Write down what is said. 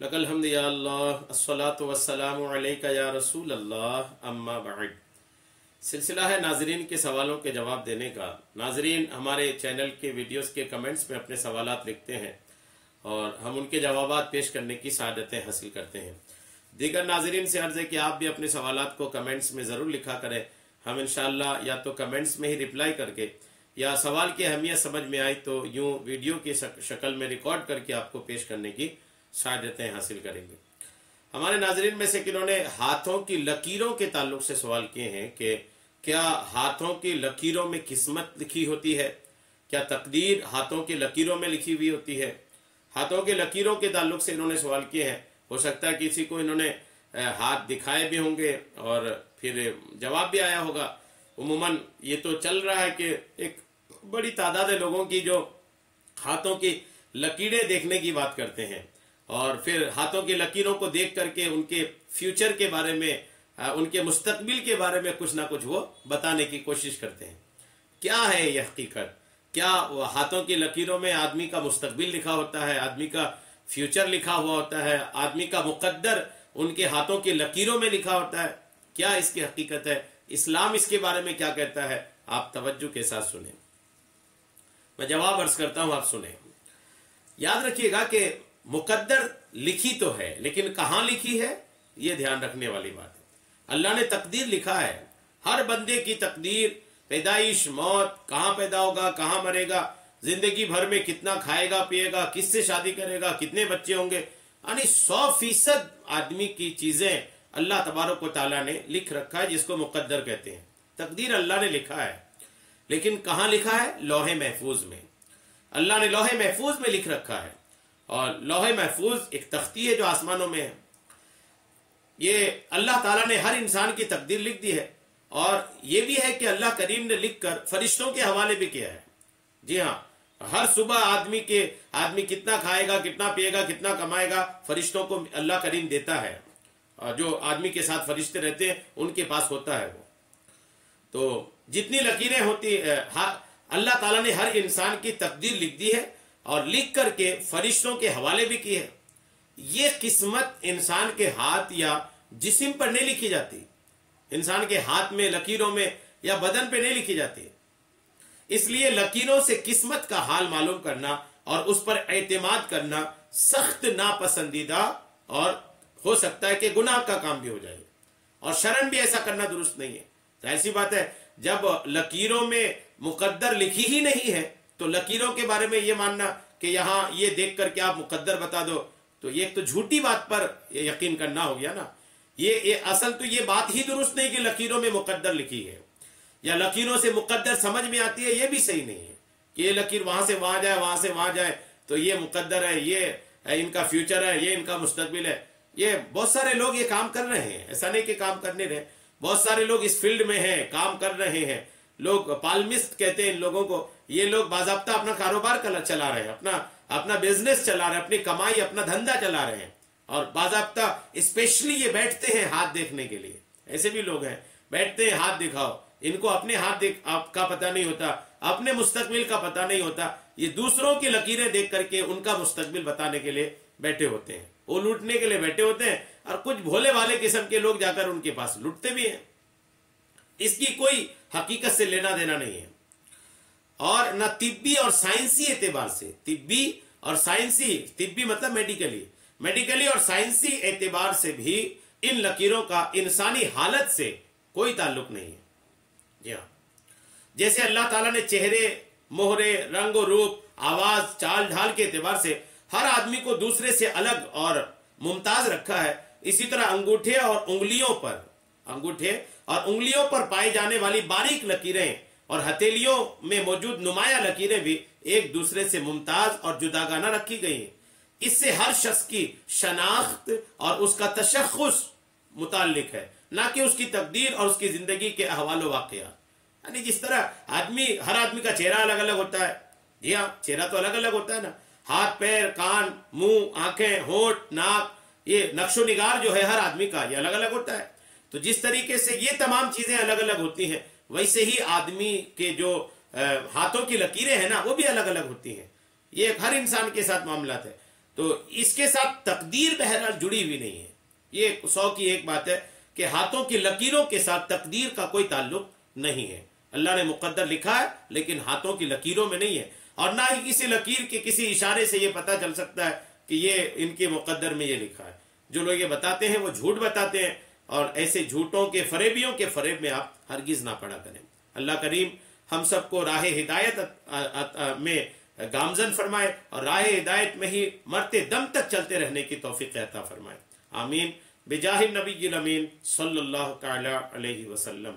लकल हम्द या अल्लाह अस्सलातु वस्सलामु अलैका या रसूल अल्लाह अम्मा बाद। सिलसिला है नाजरीन के सवालों के जवाब देने का। नाजरीन हमारे चैनल के वीडियोस के कमेंट्स में अपने सवालात लिखते हैं और हम उनके जवाबात पेश करने की सआदतें हासिल करते हैं। दीगर नाजरीन से अर्ज़ है कि आप भी अपने सवालात को कमेंट्स में ज़रूर लिखा करें। हम इंशाअल्लाह या तो कमेंट्स में ही रिप्लाई करके या सवाल की अहमियत समझ में आई तो यूँ वीडियो की शक्ल में रिकॉर्ड करके आपको पेश करने की सआदतें हासिल करेंगे। हमारे नाजरीन में से किन्होंने हाथों की लकीरों के ताल्लुक से सवाल किए हैं कि क्या हाथों की लकीरों में किस्मत लिखी होती है, क्या तकदीर हाथों की लकीरों में लिखी हुई होती है। हाथों के लकीरों के ताल्लुक से इन्होंने सवाल किए हैं। हो सकता है किसी को इन्होंने हाथ दिखाए भी होंगे और फिर जवाब भी आया होगा। उमूमन ये तो चल रहा है कि एक बड़ी तादाद लोगों की जो हाथों की लकीरें देखने की बात करते हैं और फिर हाथों की लकीरों को देख करके उनके फ्यूचर के बारे में, उनके मुस्तकबिल के बारे में कुछ ना कुछ वो बताने की कोशिश करते हैं। क्या है यह हकीकत? क्या वो हाथों की लकीरों में आदमी का मुस्तकबिल लिखा होता है, आदमी का फ्यूचर लिखा हुआ होता है, आदमी का मुकद्दर उनके हाथों की लकीरों में लिखा होता है? क्या इसकी हकीकत है? इस्लाम इसके बारे में क्या कहता है? आप तवज्जो के साथ सुने। मैं जवाब अर्ज करता हूं, आप सुने। याद रखिएगा कि मुकद्दर लिखी तो है, लेकिन कहां लिखी है यह ध्यान रखने वाली बात है। अल्लाह ने तकदीर लिखा है, हर बंदे की तकदीर, पैदाइश, मौत, कहां पैदा होगा, कहां मरेगा, जिंदगी भर में कितना खाएगा पिएगा, किससे शादी करेगा, कितने बच्चे होंगे, यानी 100% आदमी की चीजें अल्लाह तबारक व तआला ने लिख रखा है, जिसको मुकद्दर कहते हैं। तकदीर अल्लाह ने लिखा है, लेकिन कहां लिखा है? लौहे महफूज में। अल्लाह ने लौहे महफूज में लिख रखा है और लौहे महफूज एक तख्ती है जो आसमानों में है। ये अल्लाह ताला ने हर इंसान की तकदीर लिख दी है और ये भी है कि अल्लाह करीम ने लिखकर फरिश्तों के हवाले भी किया है। जी हाँ, हर सुबह आदमी कितना खाएगा, कितना पिएगा, कितना कमाएगा, फरिश्तों को अल्लाह करीम देता है और जो आदमी के साथ फरिश्ते रहते हैं उनके पास होता है वो। तो जितनी लकीरें होती अल्लाह ताला ने हर इंसान की तकदीर लिख दी है और लिख करके फरिश्तों के हवाले भी की है। ये किस्मत इंसान के हाथ या जिस्म पर नहीं लिखी जाती, इंसान के हाथ में, लकीरों में या बदन पे नहीं लिखी जाती। इसलिए लकीरों से किस्मत का हाल मालूम करना और उस पर एतमाद करना सख्त नापसंदीदा और हो सकता है कि गुनाह का काम भी हो जाए और शरन भी ऐसा करना दुरुस्त नहीं है। तो ऐसी बात है, जब लकीरों में मुकद्दर लिखी ही नहीं है तो लकीरों के बारे में ये मानना कि यहाँ ये देख करके आप मुकद्दर बता दो, तो ये तो झूठी बात पर यकीन करना हो गया ना। ये असल तो ये बात ही दुरुस्त नहीं कि लकीरों में मुकद्दर लिखी है या लकीरों से मुकद्दर समझ में आती है, ये भी सही नहीं है कि ये लकीर वहां से वहां जाए, वहां से वहां जाए तो ये मुकद्दर है, ये इनका फ्यूचर है, ये इनका मुस्तकबिल है। ये बहुत सारे लोग ये काम कर रहे हैं, ऐसा नहीं कि काम करने रहे, बहुत सारे लोग इस फील्ड में हैं, काम कर रहे हैं। लोग पाल्मिस्ट कहते हैं इन लोगों को। ये लोग बाज़ाब्ता अपना कारोबार चला रहे हैं, अपना बिजनेस चला रहे हैं, अपनी कमाई, अपना धंधा चला रहे हैं और बाज़ाब्ता स्पेशली ये बैठते हैं हाथ देखने के लिए। ऐसे भी लोग हैं, बैठते हैं हाथ दिखाओ, इनको अपने हाथ का पता नहीं होता, अपने मुस्तकबिल का पता नहीं होता, ये दूसरों की लकीरें देख करके उनका मुस्तकबिल बताने के लिए बैठे होते हैं, वो लूटने के लिए बैठे होते हैं और कुछ भोले वाले किस्म के लोग जाकर उनके पास लूटते भी हैं। इसकी कोई हकीकत से लेना देना नहीं है और न तिब्बी और साइंसी एतबार से, तिब्बी और साइंसी, तिब्बी मतलब मेडिकली और साइंसी एतबार से भी इन लकीरों का इंसानी हालत से कोई ताल्लुक नहीं है। जी हाँ, जैसे अल्लाह ताला ने चेहरे, मोहरे, रंग और रूप, आवाज, चाल ढाल के एतबार से हर आदमी को दूसरे से अलग और मुमताज रखा है, इसी तरह अंगूठे और उंगलियों पर पाई जाने वाली बारीक लकीरें और हथेलियों में मौजूद नुमाया लकीरें भी एक दूसरे से मुमताज और जुदागाना रखी गई हैं। इससे हर शख्स की शनाख्त और उसका तशख्खुस मुताल्लिक है, ना कि उसकी तकदीर और उसकी जिंदगी के अहवाल वाक़ियात। यानी जिस तरह हर आदमी का चेहरा अलग अलग होता है। जी हाँ, चेहरा तो अलग अलग होता है ना, हाथ, पैर, कान, मुंह, आंखें, होंठ, नाक, ये नक्शो निगार जो है हर आदमी का ये अलग अलग होता है। तो जिस तरीके से ये तमाम चीजें अलग अलग होती हैं, वैसे ही आदमी के जो हाथों की लकीरें हैं ना, वो भी अलग अलग होती हैं। ये हर इंसान के साथ मामला है। تو اس کے ساتھ تقدیر بہرحال جڑی ہوئی نہیں ہے. یہ 100 کی ایک بات ہے کہ ہاتھوں کی لکیروں کے ساتھ تقدیر کا کوئی تعلق نہیں ہے. اللہ نے مقدر لکھا ہے لیکن ہاتھوں کی لکیروں میں نہیں ہے، اور نہ ہی کسی لکیر کے کسی اشارے سے یہ پتہ چل سکتا ہے کہ یہ ان کے مقدر میں یہ لکھا ہے. جو لوگ یہ بتاتے ہیں وہ جھوٹ بتاتے ہیں، اور ایسے جھوٹوں کے فریبیوں کے فریب میں آپ ہرگز نہ پڑا کریں. اللہ کریم ہم سب کو راہ ہدایت میں گامزن فرمائے، اور راہ ہدایت میں ہی مرتے دم تک چلتے رہنے کی توفیق عطا فرمائے. آمین بجاہ النبی الامین صلی اللہ تعالی علیہ وسلم.